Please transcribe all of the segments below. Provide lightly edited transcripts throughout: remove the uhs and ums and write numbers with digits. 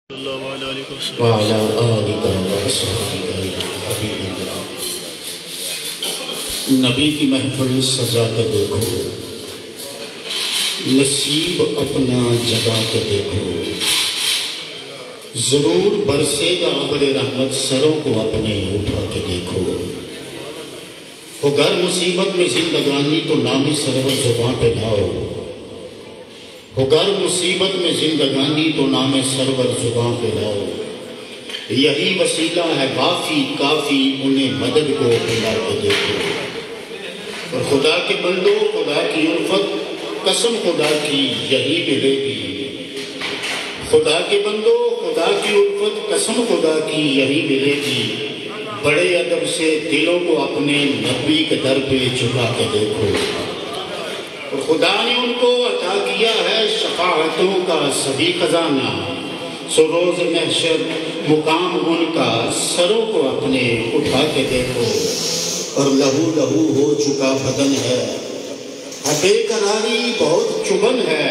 وعلى آلِكَ وَأَصْحَابِكَ نبی کی محفل سجا کے دیکھو، نصیب اپنا جگا کے دیکھو، ضرور برسے گا ابر رحمت، سروں کو اپنے اٹھا کے دیکھو۔ وہ گر مصیبت میں زندگانی تو نام سرور زباں پہ لاؤ، وہ گر مصیبت میں زندگانی تو نام سرور زباں پہ لاؤ، یہی وسیلہ ہے وافی کافی، انہیں مدد کو بلا کے دیکھو۔ اور خدا کے بندو، خدا کی الفت قسم خدا کی یہی ملے گی، خدا کے بندو خدا کی الفت قسم خدا کی یہی ملے گی، بڑے ادب سے دلوں کو اپنے نبی کے در پہ جھکا کے دیکھو۔ اور خدا نے ان کو عطا کیا ہے شفاعتوں کا سبھی خزانہ، سو روز محشر مقام ان کا، سروں کو اپنے اٹھا کے دیکھو۔ اور لہو لہو ہو چکا بدن ہے، بے قراری بہت چبن ہے،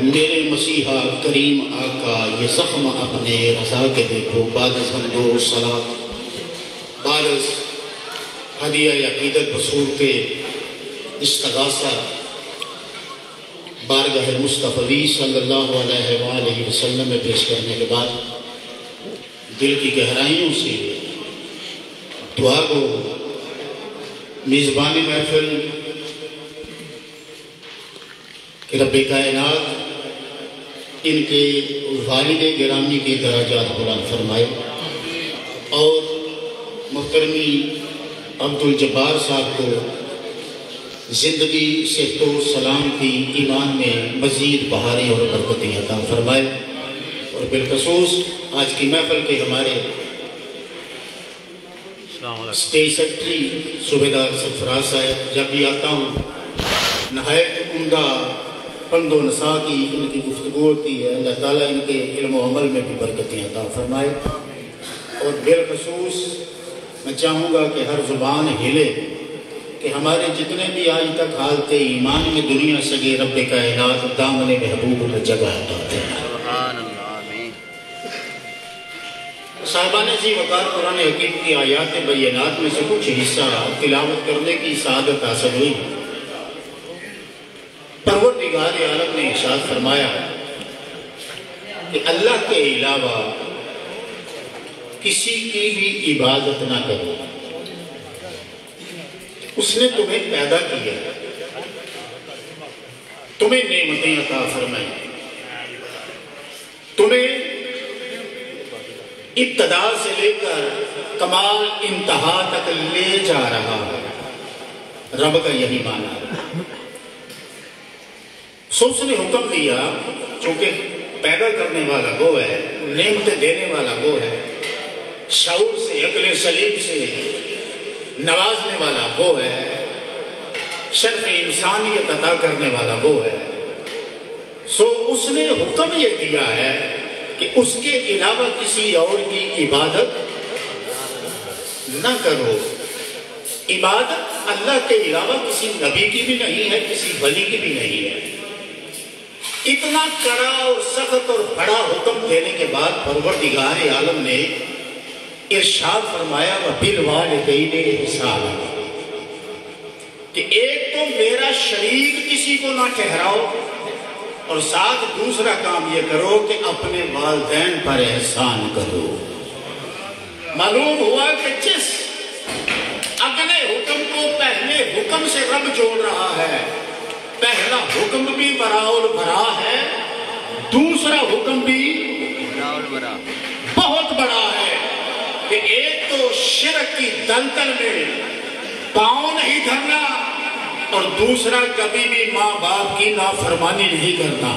میرے مسیحا کریم آقا یہ زخم اپنے رضا کے دیکھو۔ بارز حمد و صلاۃ، بارز ہدیہ عقیدت بصورت استغاثہ بارگاہ مصطفی صلی اللہ علیہ وآلہ وسلم میں پیش کرنے کے بعد دل کی گہرائیوں سے دعا کو میزبان محفل کہ رب کائنات ان کے والد گرامی کے درجات بلند فرمائے، اور محترمی عبدالجبار صاحب کو زندگی صحت و سلامتی ایمان میں مزید بہاری اور برکتی عطا فرمائے۔ اور بالخصوص آج کی محفل کے ہمارے اسٹیج سیکرٹری صوبیدار سرفراز صاحب، جب بھی آتا ہوں نہایت عمدہ پند و نصاح کی ان کی گفتگو ہوتی ہے، اللہ تعالیٰ ان کے علم و عمل میں بھی برکتیں عطا فرمائے۔ اور بالخصوص میں چاہوں گا کہ ہر زبان ہلے کہ ہمارے جتنے بھی آج تک حالت ایمان میں دنیا سگے رب کائنات دامن محبوب پر جگہ عطا فرمائے۔ صاحبان جی وقار قرآن حکیم کی آیات بینات میں سے کچھ حصہ تلاوت کرنے کی سعادت حاصل ہوئی۔ پروردگار عالم نے ارشاد فرمایا کہ اللہ کے علاوہ کسی کی بھی عبادت نہ کرو، اس نے تمہیں پیدا کیا، تمہیں نعمتیں عطا فرمائی، تمہیں ابتدا سے لے کر کمال انتہا تک لے جا رہا ہے۔ رب کا یہی معنی ہے۔ سو اس نے حکم دیا، چونکہ پیدا کرنے والا وہ ہے، نعمتیں دینے والا وہ ہے، شعور سے عقل سلیم سے نوازنے والا وہ ہے، شرف انسانیت عطا کرنے والا وہ ہے۔ سو اس نے حکم یہ دیا ہے کہ اس کے علاوہ کسی اور کی عبادت نہ کرو۔ عبادت اللہ کے علاوہ کسی نبی کی بھی نہیں ہے، کسی ولی کی بھی نہیں ہے۔ اتنا کڑا اور سخت اور بڑا حکم دینے کے بعد پروردگار عالم نے ارشاد فرمایا وَبِالْوَالِدَيْنِ إِحْسَانًا، کہ ایک تو میرا شریک کسی کو نہ ٹھہراؤ، اور ساتھ دوسرا کام یہ کرو کہ اپنے والدین پر احسان کرو۔ معلوم ہوا کہ جس اگلے حکم کو پہلے حکم سے رب جوڑ رہا ہے، پہلا حکم بھی براء البراء ہے، دوسرا حکم بھی بہت بڑا ہے کہ ایک تو شرک کی دلدل میں پاؤں نہیں دھرنا، اور دوسرا کبھی بھی ماں باپ کی نافرمانی نہیں کرنا۔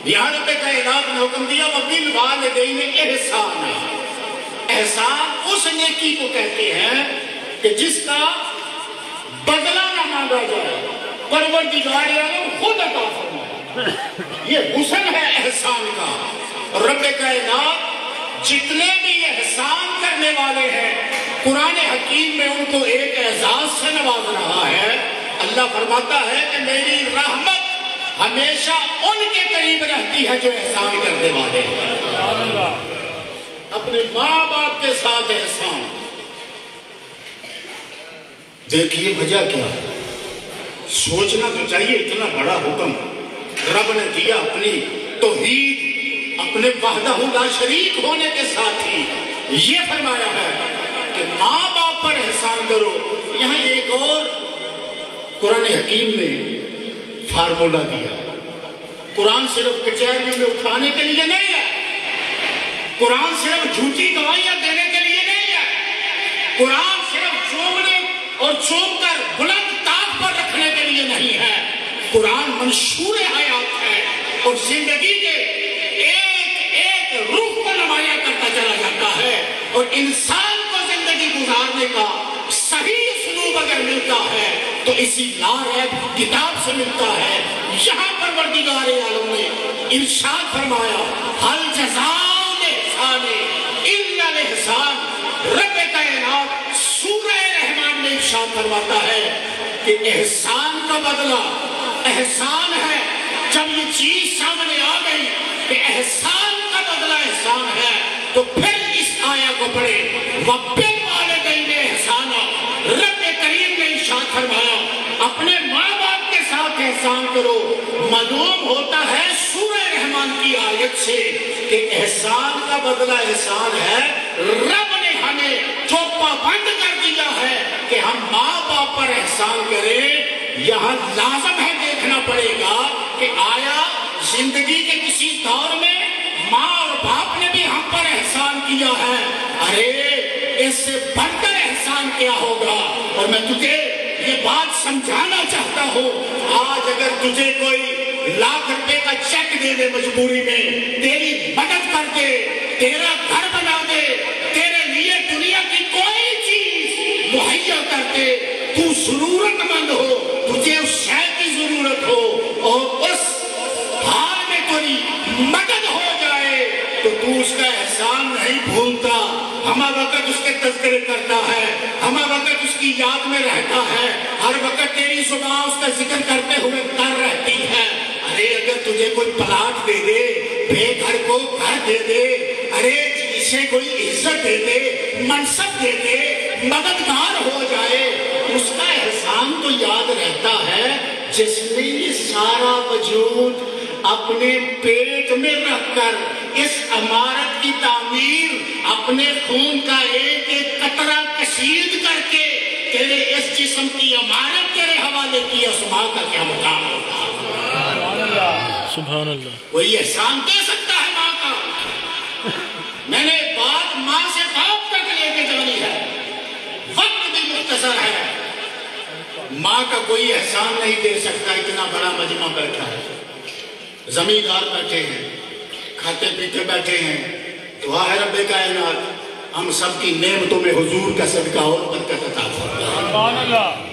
یہاں رب کائنات نے حکم دیا وَبِالْوَالِدَيْنِ إِحْسَانًا، احسان اس نیکی کو کہتے ہیں کہ جس کا بدلہ نہ مانگا جائے، پروردگار عالم خود عطا فرمائے، یہ حسن ہے احسان کا۔ اور رب کائنات جتنے بھی احسان کرنے والے ہیں قرآن حکیم میں ان کو ایک اعزاز سے نواز رہا ہے۔ اللہ فرماتا ہے کہ میری رحمت ہمیشہ ان کے قریب رہتی ہے جو احسان کرنے والے ہیں۔ اپنے ماں باپ کے ساتھ احسان. دیکھیے وجہ کیا ہے. سوچنا تو چاہیے اتنا بڑا حکم رب نے دیا اپنی توحید اپنے وحدہ لا شریک ہونے کے ساتھ ہی یہ فرمایا ہے کہ ماں باپ پر احسان کرو. یہاں ایک اور قرآن حکیم نے فارمولا دیا. قرآن صرف کچہری میں اٹھانے کے لیے نہیں ہے. قرآن صرف جھوٹی گواہیاں دینے کے لیے نہیں ہے. قرآن صرف چومنے اور چوم کر بلند طاق پر رکھنے کے لیے نہیں ہے. قرآن منشور حیات ہے اور زندگی کے ایک ایک روح کو نمایاں کرتا چلا جاتا ہے. اور انسان کو زندگی گزارنے کا صحیح اسلوب اگر ملتا ہے تو اسی لاریب کتاب سے ملتا ہے. یہاں پروردگار عالم نے ارشاد فرمایا حل جزاء الاحسان الا الاحسان. رب کائنات سورہ رحمان میں ارشاد فرماتا ہے کہ احسان کا بدلہ احسان ہے. جب یہ چیز سامنے آ گئی کہ احسان کا بدلہ احسان ہے تو پھر اس آیا کو پڑھے وَبِالْوَالِدَيْنِ احسانا. رب کریم نے ارشاد فرمایا اپنے ماں باپ کے ساتھ احسان کرو. معلوم ہوتا ہے سورہ رحمان کی آیت سے کہ احسان کا بدلہ احسان ہے. رب نے ہمیں جو پابند کر دیا ہے کہ ہم ماں باپ پر احسان کریں. یہاں لازم ہے دیکھنا پڑے گا کہ آیا زندگی کے کسی دور میں ماں اور باپ نے بھی ہم پر احسان کیا ہے؟ ارے اس سے بڑھ کر احسان کیا ہوگا. اور میں تجھے یہ بات سمجھانا چاہتا ہوں. آج اگر تجھے کوئی ₹1,00,000 کا چیک دے دے مجبوری میں, تیری مدد کر دے, تیرا گھر بنا دے, تیرے لیے دنیا کی کوئی چیز مہیا کر دے, تو ضرورت مند ہو, تجھے اس شے کی ضرورت ہو اور اس حال میں کوئی مدد ہو جائے تو اس کا احسان نہیں بھولتا. ہمہ وقت اس کے تذکرے کرتا ہے, ہمہ وقت اس کی یاد میں رہتا ہے, ہر وقت تیری زبان اس کا ذکر کرتے ہوئے تر رہتی ہے. ارے اگر تجھے کوئی پلاٹ دے دے, بے گھر کو گھر دے دے, ارے اسے کوئی عزت دے دے, منصب دے دے, مددگار ہو جائے, اس کا احسان تو یاد رہتا ہے جس نے یہ سارا وجود اپنے پیٹ میں رکھ کر اس عمارت کی تعمیر اپنے خون کا ایک ایک قطرہ کشید کر کے تیرے اس جسم کی عمارت تیرے حوالے کی. اس ماں کا کیا مقام ہوگا؟ سبحان اللہ. کوئی احسان دے سکتا ہے ماں کا؟ میں نے بات ماں سے باپ تک لے کے جانی ہے, وقت بھی مختصر ہے. ماں کا کوئی احسان نہیں دے سکتا. اتنا بڑا مجمع بیٹھا ہے, زمیندار بیٹھے ہیں, کھاتے پیتے بیٹھے ہیں, دعا ہے رب کائنات ہم سب کی نعمتوں میں حضور کا صدقہ اور برکت عطا فرمائے. سبحان اللہ.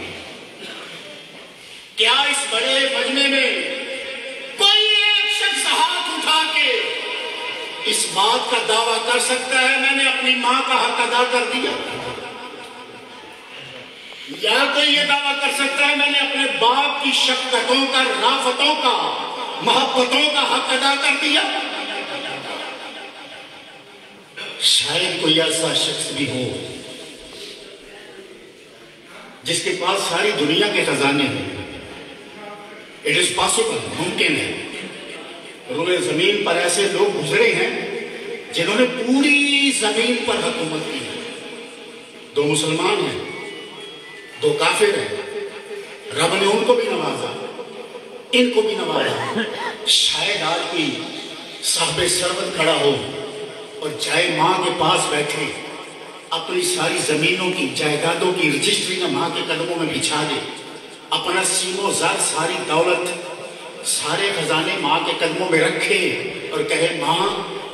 کیا اس بڑے مجمع میں کوئی ایک شخص ہاتھ اٹھا کے اس بات کا دعویٰ کر سکتا ہے میں نے اپنی ماں کا حق ادا کر دیا؟ یا کوئی یہ دعویٰ کر سکتا ہے میں نے اپنے باپ کی شفقتوں کا, رافتوں کا, محبتوں کا حق ادا کر دیا؟ شاید کوئی ایسا شخص بھی ہو جس کے پاس ساری دنیا کے خزانے ہیں. اٹ از پاسبل, ممکن ہے. روئے زمین پر ایسے لوگ گزرے ہیں جنہوں نے پوری زمین پر حکومت کی ہے. 2 مسلمان ہیں, 2 کافر ہیں. رب نے ان کو بھی نوازا, ان کو بھی نوازا. شاید آج کوئی صاحب ثروت کھڑا ہو اور جائے ماں کے پاس بیٹھے, اپنی ساری زمینوں کی, جائیدادوں کی رجسٹری نہ ماں کے قدموں میں بچھا دے, اپنا سیم و زر, ساری دولت, سارے خزانے ماں کے قدموں میں رکھے اور کہے ماں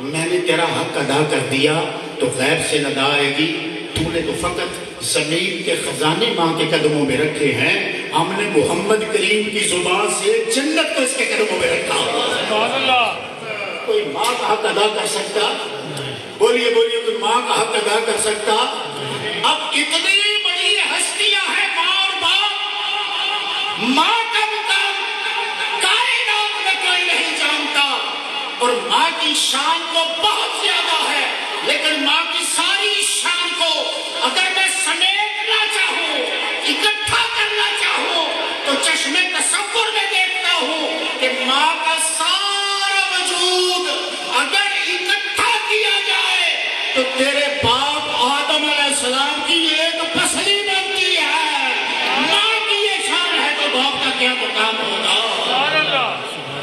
میں نے تیرا حق ادا کر دیا. تو غیب سے ندا آئے گی تو نے تو فقط زمین کے خزانے ماں کے قدموں میں رکھے ہیں, ہم نے محمد کریم کی زبان سے جنت کو اس کے قدموں میں رکھا. سبحان اللہ. کوئی ماں کا حق ادا کر سکتا؟ بولیے بولیے, کوئی ماں کا حق ادا کر سکتا؟ اب کتنی بڑی ہستیاں ہیں ماں اور باپ, ماں کا مقام کائنات میں کوئی نہیں جانتا, اور ماں کی شان تو بہت زیادہ ہے, لیکن ماں تو تیرے باپ آدم علیہ السلام کی ایک پسلی بنتی ہے. ماں کی یہ شان ہے تو باپ کا کیا مقام ہوگا؟ سبحان اللہ.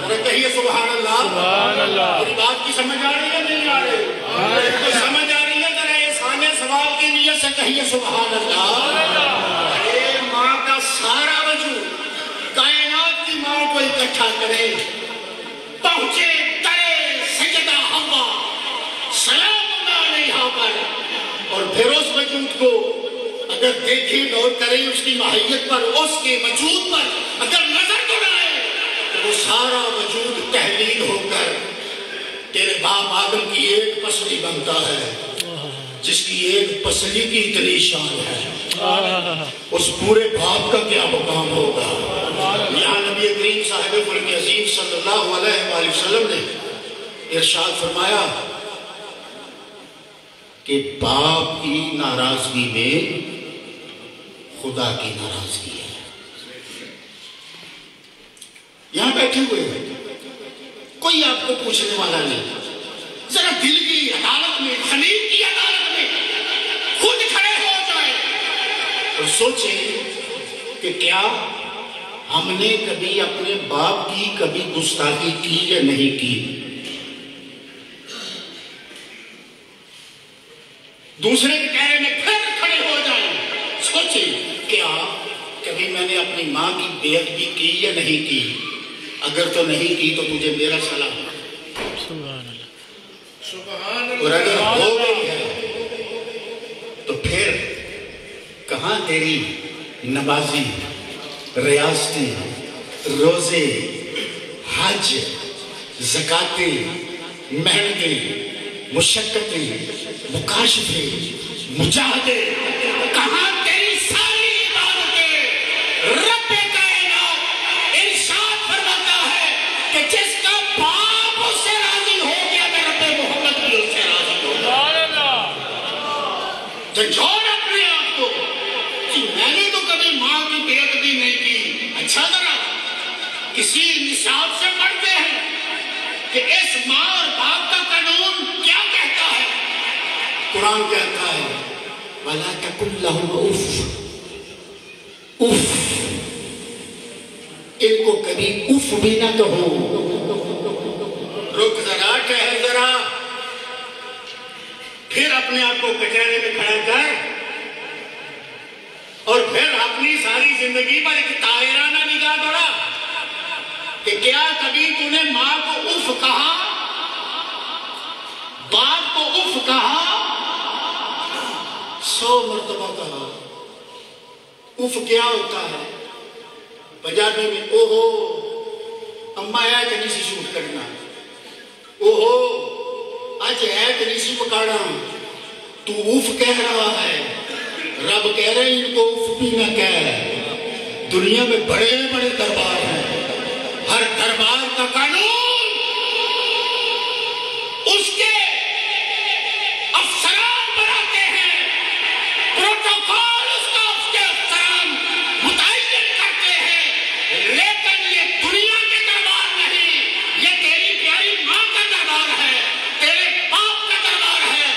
ذرا کہیے سبحان اللہ. سبحان اللہ. میری بات کی سمجھ آ رہی ہے نہیں آ رہی؟ تو سمجھ آ رہی ہے ذرا احسان ثواب کی نیت سے کہیے سبحان اللہ. ارے ماں کا سارا وجود کائنات کی ماں کو اکٹھا کرے، پہنچے کرے سجدہ ہوا سلام علیہا پر، اور پھر اس وجود کو اگر دیکھیں غور کریں اس کی ماہیت پر، اس کے وجود پر اگر نظر دوڑائے تو وہ سارا وجود تحلیل ہو کر تیرے باپ آدم کی ایک پسلی بنتا ہے، جس کی ایک پسلی کی اتنی شان ہے. اس پورے باپ کا کیا مقام ہوگا؟ یہاں نبی کریم صاحب ملک عظیم صلی اللہ علیہ وآلہ وسلم نے ارشاد فرمایا کہ باپ کی ناراضگی میں خدا کی ناراضگی ہے. یہاں بیٹھے ہوئے ہیں، کوئی آپ کو پوچھنے والا نہیں. ذرا دل کی عدالت میں، زمین کی عدالت میں خود کھڑے ہو جائیں اور سوچیں کہ کیا ہم نے کبھی اپنے باپ کی کبھی گستاخی کی یا نہیں کی؟ دوسرے کے کہنے میں پھر کھڑے ہو جائیں، سوچیں کیا کبھی میں نے اپنی ماں کی بے ادبی کی یا نہیں کی؟ اگر تو نہیں کی تو تجھے میرا سلام. اور اگر ہو گئی ہے تو پھر کہاں تیری نمازی، ریاستیں، روزے، حج، زکاتیں، محنتیں، مشقتیں، مکاشفے، مجاہدے، کہاں تیری ساری عبادتیں؟ رب کائنات ارشاد فرماتا ہے کہ جس کا باپ اس سے راضی ہو گیا میں رب محمد بھی اس سے راضی ہو گیا. جھنجھوڑ اپنے آپ کو کہ میں نے تو کبھی ماں کی بے ادبی نہیں کی. اچھا ذرا کسی نصاب سے پڑھتے ہیں کہ اس ماں اور باپ کا قانون کیا کہتا ہے؟ قرآن کہتا ہے وَلَا تَقُلْ لَهُمْ اُفْ. اُف، ان کو کبھی اف بھی نہ کہو. رک ذرا، ٹھہر ذرا، پھر اپنے آپ کو کچہرے میں کھڑا کر اور پھر اپنی ساری زندگی پر ایک طاہرانہ نگاہ دوڑا کہ کیا کبھی تو نے ماں کو اف کہا، باپ کو اف کہا؟ 100 مرتبہ کہا. اف کیا ہوتا ہے؟ پنجابی میں اوہو اما ہے کہ نہیں سی شوٹ کرنا، اوہو آج ہے کہ نہیں سی پکاڑا. تو اف کہہ رہا ہے، رب کہہ رہے ان کو اف بھی نہ کہہ. دنیا میں بڑے بڑے دربار ہیں، ہر دربار کا قانون اس کے افسران بناتے ہیں، پروٹوکول اس کا اس کے افسران متعین کرتے ہیں. لیکن یہ دنیا کے دربار نہیں، یہ تیری پیاری ماں کا دربار ہے، تیرے باپ کا دربار ہے.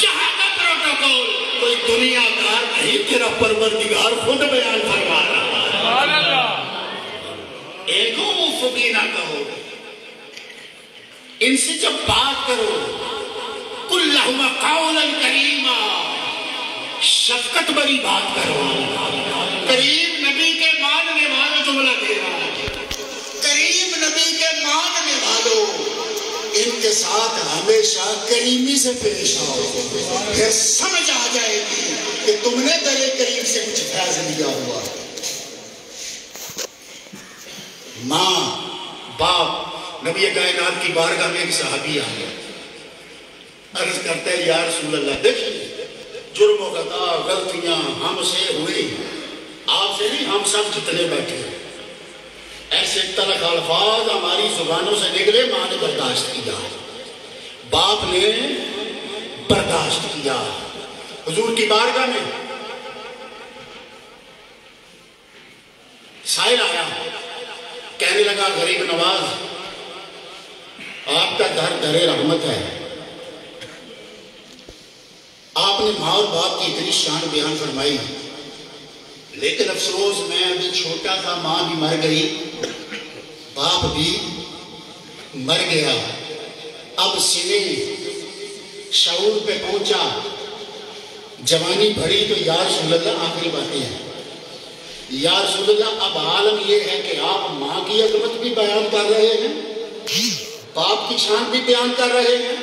یہاں کا پروٹوکول کوئی دنیا دار نہیں، تیرا پروردگار خود بیان فرما رہا ہے. ایک اف بھی نہ کہو. ان سے جب بات کرو قُلْ لَهُمَ قَوْلًا كَرِيمًا، شفقت بری بات کرو. کریم نبی کے ماننے والوں جملہ دے رہا ہے، کریم نبی کے ماننے والوں ان کے ساتھ ہمیشہ کریمی سے پیش آؤ، پھر سمجھ آ جائے گی کہ تم نے در کریم سے کچھ فیض لیا ہوا. ماں، باپ، نبی کائنات کی بارگاہ میں ایک صحابی آ گیا، عرض کرتا ہے یا رسول اللہ دیکھیں جرم و خطا غلطیاں ہم سے ہوئی، آپ سے نہیں ہم سب جتنے بیٹھے ہیں، ایسے تلخ الفاظ ہماری زبانوں سے نکلے، ماں نے برداشت کیا، باپ نے برداشت کیا. حضور کی بارگاہ میں سائل آیا، کہنے لگا غریب نواز آپ کا در در رحمت ہے، اور باپ کی اتنی شان بیان فرمائی، لیکن افسوس میں ابھی چھوٹا تھا، ماں بھی مر گئی، باپ بھی مر گیا۔ اب سنے شعور پہ پہنچا، جوانی بڑھی تو یا رسول اللہ آخری باتیں ہیں، یا رسول اللہ اب عالم یہ ہے کہ آپ ماں کی عظمت بھی بیان کر رہے ہیں، باپ کی شان بھی بیان کر رہے ہیں۔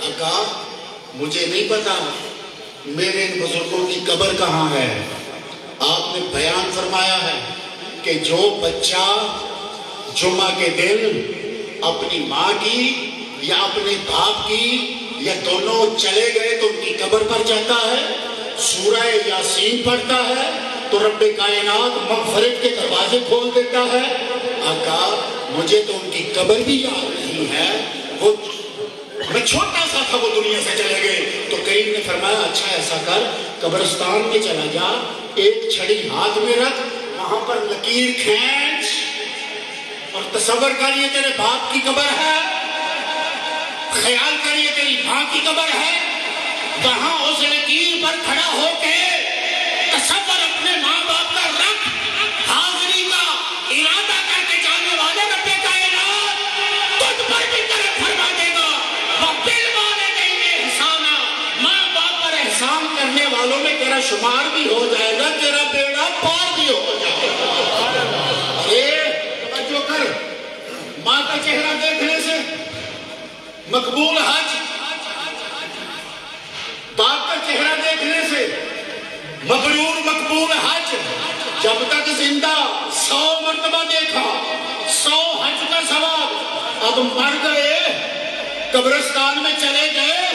آقا مجھے نہیں پتا میرے ان بزرگوں کی قبر کہاں ہے۔ آپ نے بیان فرمایا ہے کہ جو بچہ جمعہ کے دن اپنی ماں کی یا اپنے باپ کی یا دونوں چلے گئے تو ان کی قبر پر جاتا ہے، سورہ یاسین پڑھتا ہے تو رب کائنات مغفرت کے دروازے کھول دیتا ہے۔ آقا مجھے تو ان کی قبر بھی یاد نہیں ہے، وہ میں چھوٹا سا تھا، وہ دنیا سے چلے گئے۔ تو کریم نے فرمایا اچھا ایسا کر، قبرستان میں چلا جا، ایک چھڑی ہاتھ میں رکھ، وہاں پر لکیر کھینچ اور تصور کر یہ تیرے باپ کی قبر ہے، خیال کر یہ تیری ماں کی قبر ہے، وہاں اس لکیر پر کھڑا ہو کے تصور اپنے ماں باپ کا رکھ، حاضری کا ارادہ کر کے جانے والے رب کائنات تجھ پر بھی کرم فرما دے گا۔ وَبِالْوَالِدَيْنِ إِحْسَانًا، ماں باپ پر احسان کرنے والوں میں تیرا شمار بھی ہو جائے گا، تیرا بیڑا پار بھی ہو جائے گا۔ توجہ کر، ماں کا چہرہ دیکھنے سے مقبول حج، باپ کا چہرہ دیکھنے سے مبرور مقبول حج۔ جب تک زندہ 100 مرتبہ دیکھا، 100 حج کا ثواب، اب مر گئے، قبرستان میں چلے گئے،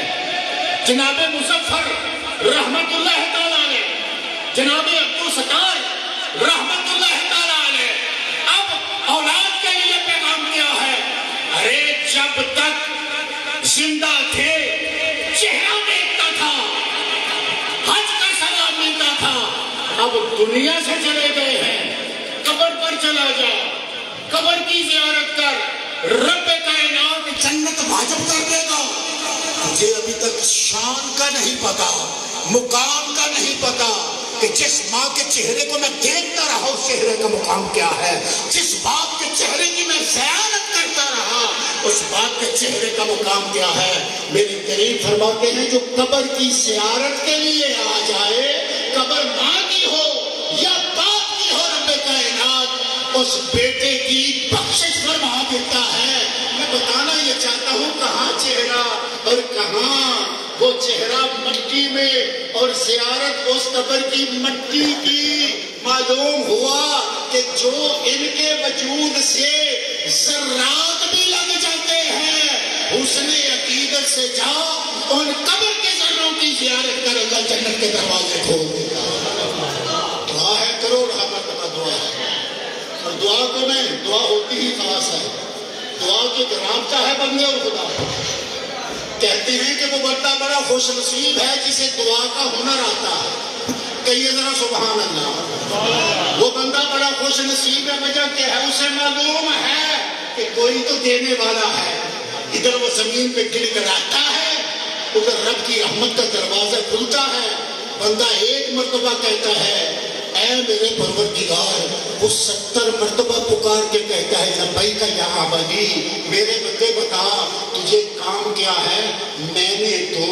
جناب مظفر رحمت اللہ تعالیٰ علیہ، جناب عبدالستار رحمت اللہ تعالیٰ علیہ، اب اولاد کے لیے پیغام کیا ہے؟ ارے جب تک زندہ تھے چہرہ دیکھتا تھا، حج کا ثواب ملتا تھا، اب دنیا سے چلے گئے ہیں، قبر پر چلا جا، قبر کی زیارت کر، رب کائنات جنت واجب کر دے گا۔ مجھے ابھی تک شان کا نہیں پتا، مقام کا نہیں پتا کہ جس ماں کے چہرے کو میں دیکھتا رہا اس چہرے کا مقام کیا ہے، جس باپ کے چہرے کی میں زیارت کرتا رہا اس باپ کے چہرے کا مقام کیا ہے۔ میرے کریم فرماتے ہیں جو قبر کی زیارت کے لیے آ جائے، قبر ماں کی ہو یا باپ کی ہو، رب کائنات اس بیٹے کی بخشش فرما دیتا ہے۔ میں بتانا یہ چاہتا ہوں کہاں چہرہ اور کہاں وہ چہرہ مٹی میں، اور زیارت اس قبر کی مٹی کی معلوم ہوا کہ جو ان کے وجود سے ذرات بھی لگ جاتے ہیں، حسن عقیدت سے جا ان قبر کے ذروں کی زیارت کر، اللہ جنت کے دروازے کھول دیتا ہے۔ دعا ہے کروڑا مرتبہ دعا ہے، اور دعا کو میں دعا ہوتی ہی خاص ہے، دعا جو رابطہ ہے بندے اور خدا۔ کہتے ہیں کہ وہ بندہ بڑا خوش نصیب ہے جسے دعا کا ہنر آتا ہے، کہیے ذرا سبحان اللہ۔ وہ بندہ بڑا خوش نصیب ہے، وجہ کیا ہے؟ اسے معلوم ہے کہ کوئی تو دینے والا ہے، ادھر وہ زمین پہ گر کراتا ہے، ادھر رب کی رحمت کا دروازہ کھلتا ہے۔ بندہ ایک مرتبہ کہتا ہے اے میرے پروردگار، وہ 70 مرتبہ پکار کے کہتا ہے لبیک یا عبدی، میرے بندے بتا تجھے کام کیا ہے؟ میں نے تو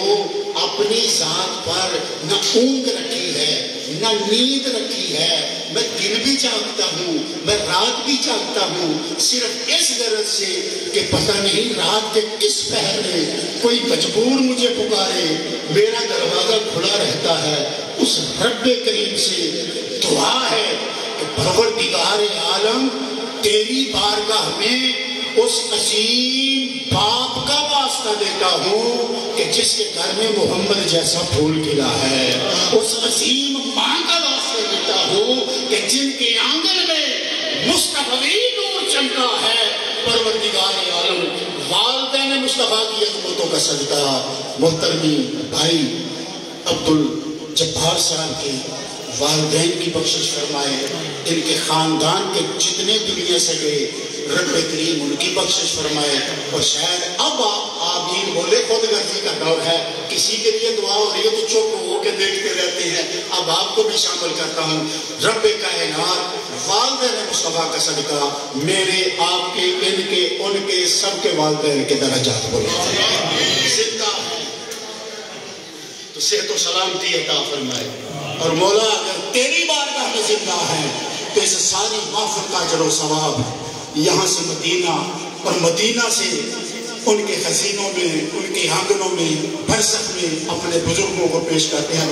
اپنی ذات پر نہ اونگ رکھی ہے نہ نیند رکھی ہے، میں دن بھی جاگتا ہوں، میں رات بھی جاگتا ہوں، صرف اس غرض سے کہ پتہ نہیں رات کے کس پہر میں کوئی مجبور مجھے پکارے، میرا دروازہ کھلا رہتا ہے۔ اس رب کریم سے دعا ہے کہ پروردگار عالم تیری بارگاہ میں اس عظیم باپ کا واسطہ دیتا ہوں کہ جس کے گھر میں محمد جیسا پھول کھلا ہے، اس عظیم ماں کا واسطہ دیتا ہوں کہ جن کے آنگن میں مصطفی نور چمکا ہے۔ پروردگار عالم والدین مصطفیٰ کی عظمتوں کا صدقہ محترمی بھائی عبدالجبار صاحب کے والدین کی بخشش فرمائے، ان کے خاندان کے جتنے دنیا سے گئے رب کریم ان کی بخشش فرمائے. اور شاید اب آپ آمین بولے، خود غرضی کا دور ہے، کسی کے لیے دعا ہو رہی ہے تو چپ ہو کے دیکھتے رہتے ہیں. اب آپ کو بھی شامل کرتا ہوں. رب کائنات والدین مصطفیٰ کا صدقہ میرے آپ کے ان کے سب کے والدین کے درجات بلند زندہ ہے تو صحت و سلامتی عطا فرمائے. اور مولا اگر تیری بارگاہ میں زندہ ہے تو اس ساری محفل کا اجر و ثواب یہاں سے مدینہ اور مدینہ سے ان کے خزینوں میں، ان کے آنگنوں میں، برزخ میں اپنے بزرگوں کو پیش کرتے ہیں.